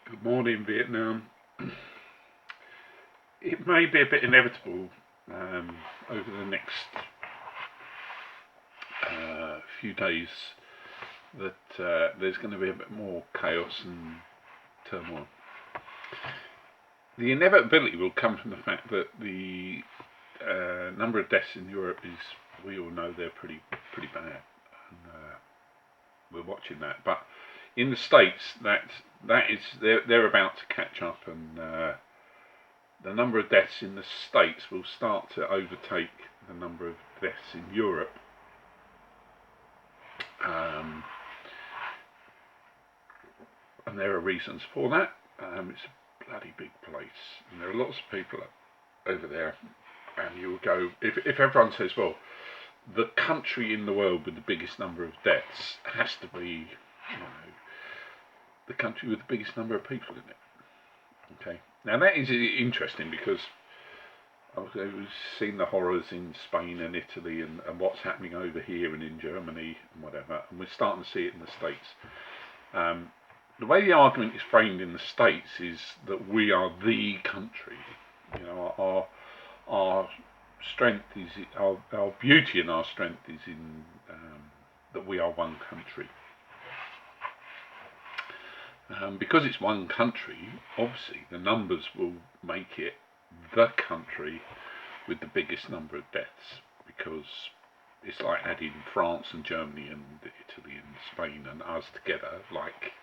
Good morning, Vietnam. It may be a bit inevitable over the next few days that there's going to be a bit more chaos and turmoil. The inevitability will come from the fact that the number of deaths in Europe is, we all know, they're pretty bad, and we're watching that. But in the States, that is they're about to catch up, and the number of deaths in the States will start to overtake the number of deaths in Europe. And there are reasons for that. It's a bloody big place, and there are lots of people over there. And you will go, if everyone says, well, the country in the world with the biggest number of deaths has to be, the country with the biggest number of people in it. Okay. Now that is interesting because we've seen the horrors in Spain and Italy and what's happening over here and in Germany and whatever, and we're starting to see it in the States. The way the argument is framed in the States is that we are the country. Our strength is our beauty, and our strength is in that we are one country. Because it's one country, obviously the numbers will make it the country with the biggest number of deaths, because it's like adding France and Germany and Italy and Spain and us together like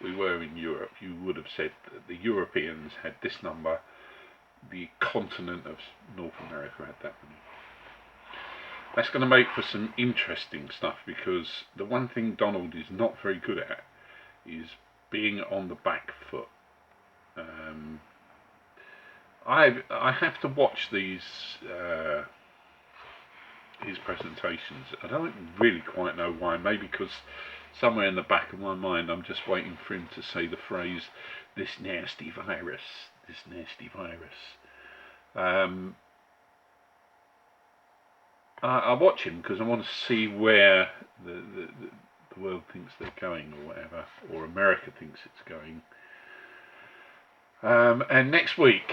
we were in Europe. You would have said that the Europeans had this number, the continent of North America had that many. That's going to make for some interesting stuff, because the one thing Donald is not very good at is being on the back foot. I have to watch these his presentations. I don't really quite know why. Maybe because somewhere in the back of my mind I'm just waiting for him to say the phrase, this nasty virus, this nasty virus. I watch him because I want to see where the world thinks they're going, or whatever, or America thinks it's going. And next week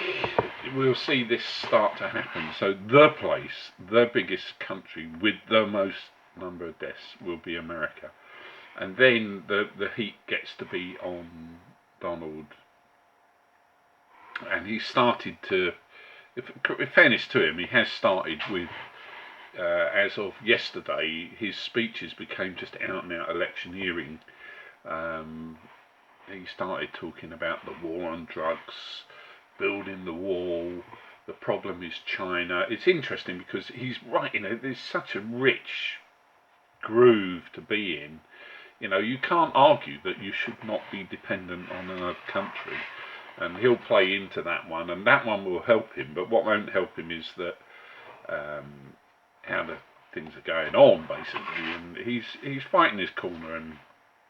we'll see this start to happen. So the place, the biggest country with the most number of deaths will be America. And then the heat gets to be on Donald. And he started to, in fairness to him, he has started with, as of yesterday, his speeches became just out and out electioneering. He started talking about the war on drugs, building the wall, the problem is China. It's interesting because he's right, there's such a rich groove to be in. You can't argue that you should not be dependent on another country. And he'll play into that one, and that one will help him. But what won't help him is that how the things are going on, basically. And he's fighting his corner and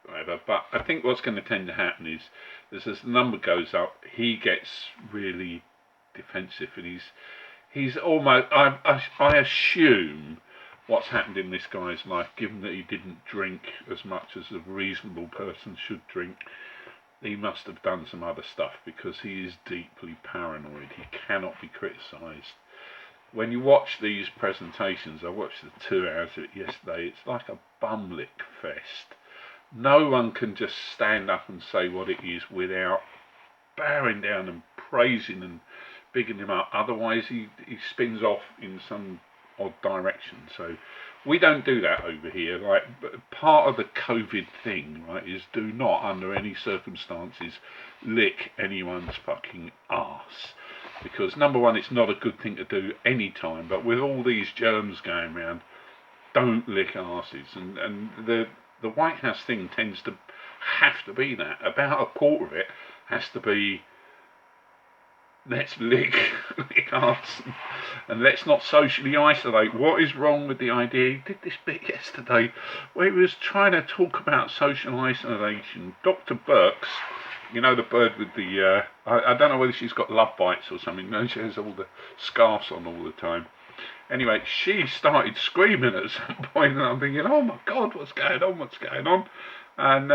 whatever. But I think what's going to tend to happen is, as the number goes up, he gets really defensive, and he's almost. I assume what's happened in this guy's life, given that he didn't drink as much as a reasonable person should drink, he must have done some other stuff, because he is deeply paranoid. He cannot be criticised. When you watch these presentations, I watched the 2 hours of it yesterday, it's like a bum lick fest. No one can just stand up and say what it is without bowing down and praising and bigging him up. Otherwise he spins off in some odd direction. So we don't do that over here. Like, part of the COVID thing, right, is do not under any circumstances lick anyone's fucking arse. Because number one, it's not a good thing to do any time, but with all these germs going around, don't lick arses. And the White House thing tends to have to be that. About a quarter of it has to be, let's lick arse, and let's not socially isolate. What is wrong with the idea? He did this bit yesterday where he was trying to talk about social isolation. Dr. Birx, the bird with the, I don't know whether she's got love bites or something. No, she has all the scarves on all the time. Anyway, she started screaming at some point, and I'm thinking, oh my God, what's going on? And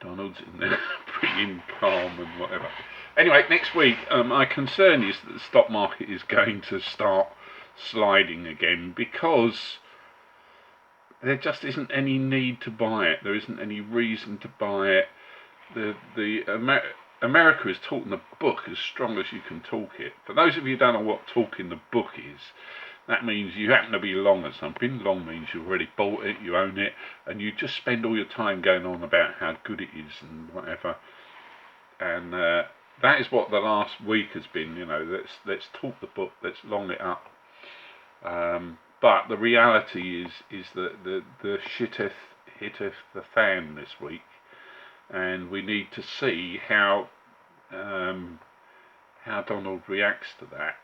Donald's in there bringing calm and whatever. Anyway, next week, my concern is that the stock market is going to start sliding again because there just isn't any need to buy it. There isn't any reason to buy it. America is talking the book as strong as you can talk it. For those of you who don't know what talking the book is, that means you happen to be long at something. Long means you've already bought it, you own it, and you just spend all your time going on about how good it is and whatever. And that is what the last week has been. Let's talk the book, let's long it up. But the reality is that the shitteth hitteth the fan this week, and we need to see how Donald reacts to that.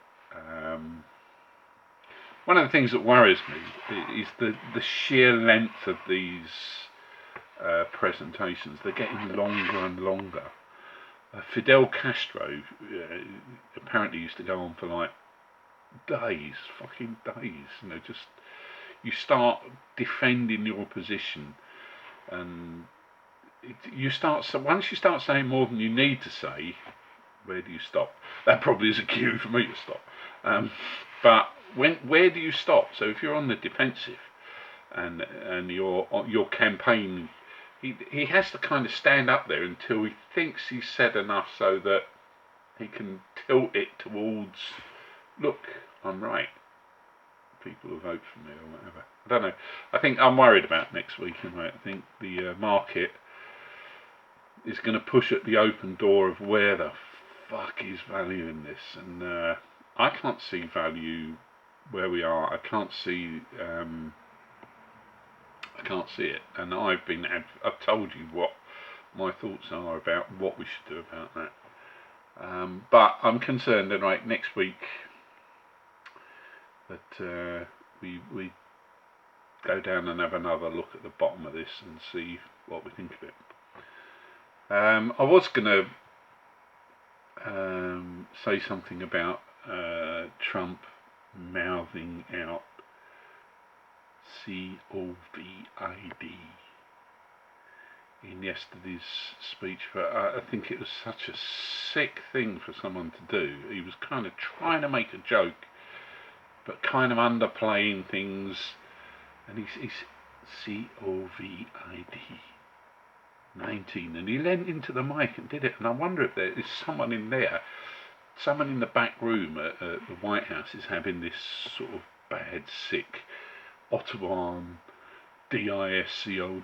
One of the things that worries me is the sheer length of these presentations. They're getting longer and longer. Fidel Castro apparently used to go on for like days, fucking days. Just you start defending your position, and once you start saying more than you need to say, where do you stop? That probably is a cue for me to stop. But where do you stop? So if you're on the defensive, and your campaign, he has to kind of stand up there until he thinks he's said enough so that he can tilt it towards, look, I'm right. People will vote for me or whatever. I don't know. I think I'm worried about next week anyway. I think the market is going to push at the open door of where the fuck is value in this, and I can't see value where we are. I can't see it, and I've told you what my thoughts are about what we should do about that. But I'm concerned that next week that we go down and have another look at the bottom of this and see what we think of it. I was going to say something about Trump mouthing out COVID in yesterday's speech, but I think it was such a sick thing for someone to do. He was kind of trying to make a joke, but kind of underplaying things, and he's COVID 19, and he leant into the mic and did it. And I wonder if there is someone in the back room at the White House is having this sort of bad, sick Ottawan DISCO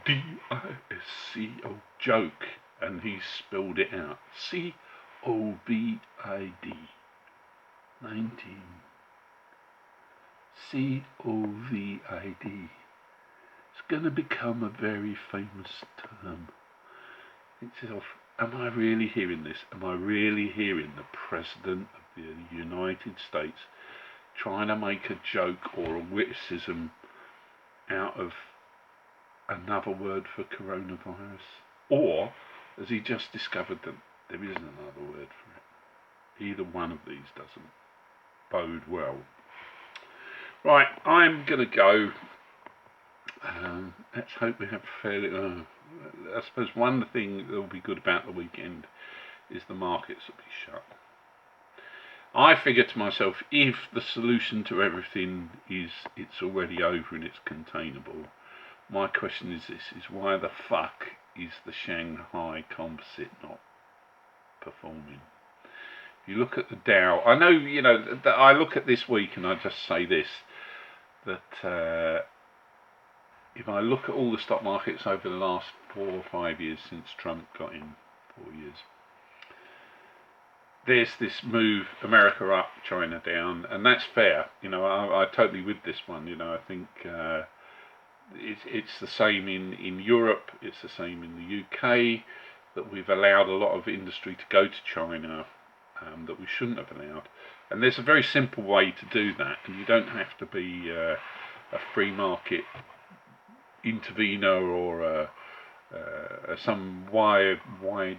joke, and he spelled it out. COVID 19. COVID. It's going to become a very famous term. Think to yourself, am I really hearing this? Am I really hearing the President of the United States trying to make a joke or a witticism out of another word for coronavirus? Or has he just discovered that there isn't another word for it? Either one of these doesn't bode well. Right, I'm going to go. Let's hope we have fairly... I suppose one thing that will be good about the weekend is the markets will be shut. I figure to myself, if the solution to everything is it's already over and it's containable, my question is this, is why the fuck is the Shanghai Composite not performing? If you look at the Dow, I know, that I look at this week and I just say this, that if I look at all the stock markets over the last 4 or 5 years since Trump got in, 4 years, there's this move, America up, China down, and that's fair. I totally with this one. I think it's the same in Europe, it's the same in the UK, that we've allowed a lot of industry to go to China that we shouldn't have allowed. And there's a very simple way to do that, and you don't have to be a free market intervener or some wide-eyed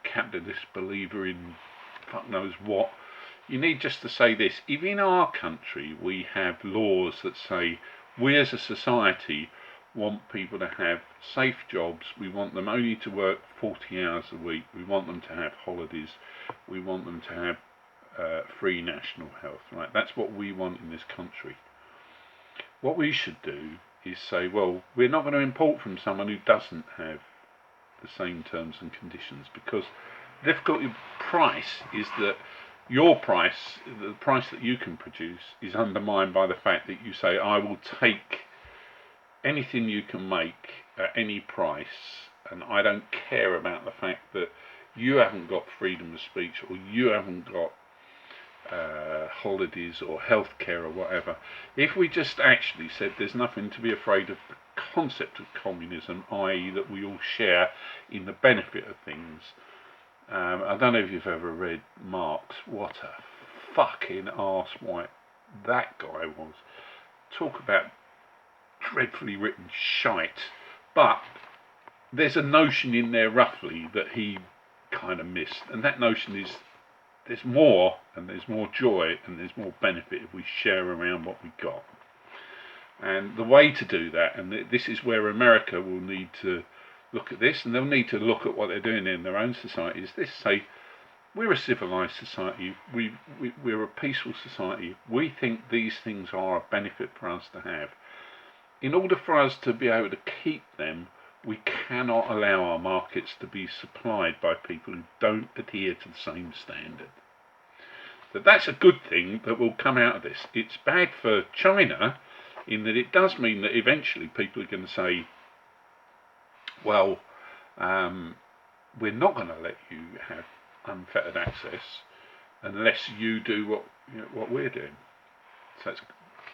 capitalist believer in fuck knows what. You need just to say this: if in our country we have laws that say we as a society want people to have safe jobs. We want them only to work 40 hours a week. We want them to have holidays. We want them to have free national health. Right? That's what we want in this country. What we should do is say, well, we're not going to import from someone who doesn't have the same terms and conditions, because the difficulty with price is that your price, the price that you can produce, is undermined by the fact that you say, I will take anything you can make at any price, and I don't care about the fact that you haven't got freedom of speech, or you haven't got holidays or healthcare or whatever. If we just actually said there's nothing to be afraid of the concept of communism, i.e. that we all share in the benefit of things. I don't know if you've ever read Marx. What a fucking arsewipe that guy was. Talk about dreadfully written shite. But there's a notion in there roughly that he kind of missed, and that notion is there's more, and there's more joy, and there's more benefit if we share around what we got. And the way to do that, and this is where America will need to look at this, and they'll need to look at what they're doing in their own society, is this: say, we're a civilized society, we're a peaceful society, we think these things are a benefit for us to have. In order for us to be able to keep them, we cannot allow our markets to be supplied by people who don't adhere to the same standard. So that's a good thing that will come out of this. It's bad for China in that it does mean that eventually people are going to say, well, we're not going to let you have unfettered access unless you do what we're doing. So it's,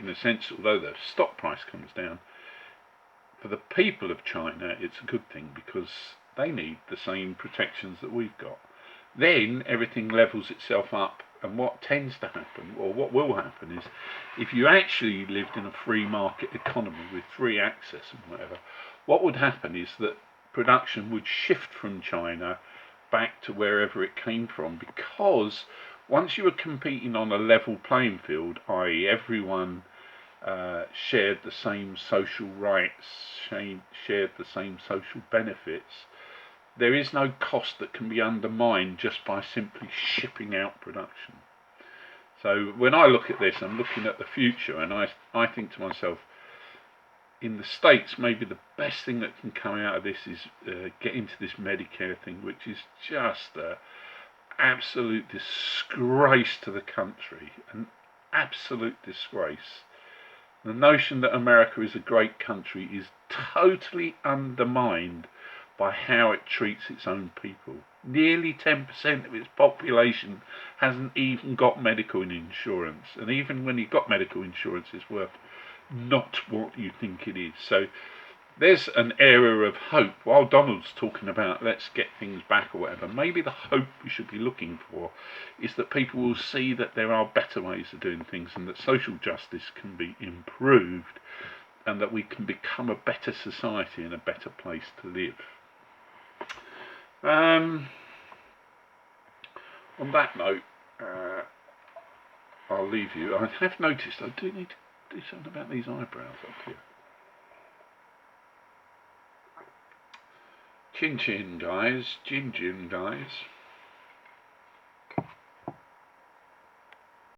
in a sense, although the stock price comes down, for the people of China it's a good thing, because they need the same protections that we've got. Then everything levels itself up, and what tends to happen, or what will happen, is if you actually lived in a free market economy with free access and whatever, what would happen is that production would shift from China back to wherever it came from, because once you were competing on a level playing field, i.e. everyone shared the same social rights, shared the same social benefits, there is no cost that can be undermined just by simply shipping out production. So when I look at this, I'm looking at the future, and I think to myself, in the States, maybe the best thing that can come out of this is get into this Medicare thing, which is just an absolute disgrace to the country, an absolute disgrace. The notion that America is a great country is totally undermined by how it treats its own people. Nearly 10% of its population hasn't even got medical insurance, and even when you've got medical insurance, it's worth not what you think it is. So there's an area of hope. While Donald's talking about let's get things back or whatever, maybe the hope we should be looking for is that people will see that there are better ways of doing things, and that social justice can be improved, and that we can become a better society and a better place to live. On that note, I'll leave you. I have noticed I do need to do something about these eyebrows up here. Chin chin, guys. Chin chin, guys.